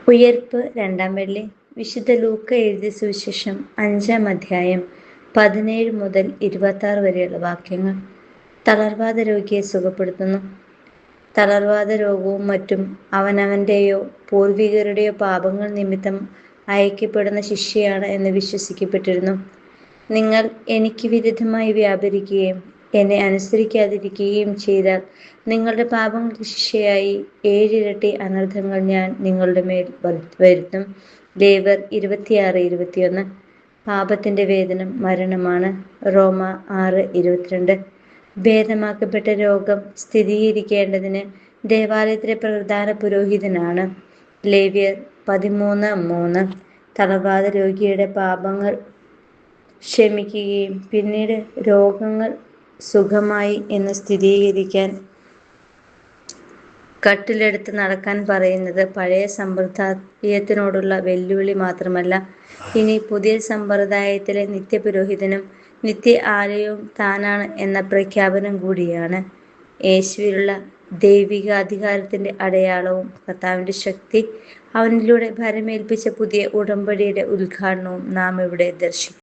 ഉയിർപ്പ് രണ്ടാം വെള്ളി. വിശുദ്ധ ലൂക്ക എഴുതിയ സുവിശേഷം 5-ാം അധ്യായം 17 മുതൽ 26 വരെയുള്ള വാക്യങ്ങൾ. തളർവാദ രോഗിയെ സുഖപ്പെടുത്തുന്നു. തളർവാദ രോഗവും മറ്റും അവനവൻ്റെയോ പൂർവികരുടെയോ പാപങ്ങൾ നിമിത്തം അയക്കപ്പെടുന്ന ശിക്ഷയാണ് എന്ന് വിശ്വസിക്കപ്പെട്ടിരുന്നു. നിങ്ങൾ എനിക്ക് വിരുദ്ധമായി വ്യാപരിക്കുകയും എന്നെ അനുസരിക്കാതിരിക്കുകയും ചെയ്താൽ നിങ്ങളുടെ പാപങ്ങൾക്ക് ശിക്ഷയായി 7 ഇരട്ടി അനർത്ഥങ്ങൾ ഞാൻ നിങ്ങളുടെ മേൽ വരുത്തും. ലേവ്യർ 26:21. പാപത്തിന്റെ വേതനം മരണമാണ്. റോമ 6:22. ഭേദമാക്കപ്പെട്ട രോഗം സ്ഥിരീകരിക്കേണ്ടതിന് ദേവാലയത്തിലെ പ്രധാന പുരോഹിതനാണ്. ലേവ്യർ 13:3. തളർവാദ രോഗിയുടെ പാപങ്ങൾ ക്ഷമിക്കുകയും പിന്നീട് രോഗങ്ങൾ സുഖമായി എന്ന് സ്ഥിരീകരിക്കാൻ കട്ടിലെടുത്ത് നടക്കാൻ പറയുന്നത് പഴയ സമ്പ്രദായത്തിനോടുള്ള വെല്ലുവിളി മാത്രമല്ല, ഇനി പുതിയ സമ്പ്രദായത്തിലെ നിത്യപുരോഹിതനും നിത്യ ആലയവും താനാണ് എന്ന പ്രഖ്യാപനം കൂടിയാണ്. യേശുവിലുള്ള ദൈവിക അധികാരത്തിന്റെ അടയാളവും കർത്താവിന്റെ ശക്തി അവനിലൂടെ ഭരമേൽപ്പിച്ച പുതിയ ഉടമ്പടിയുടെ ഉദ്ഘാടനവും നാം ഇവിടെ ദർശിക്കും.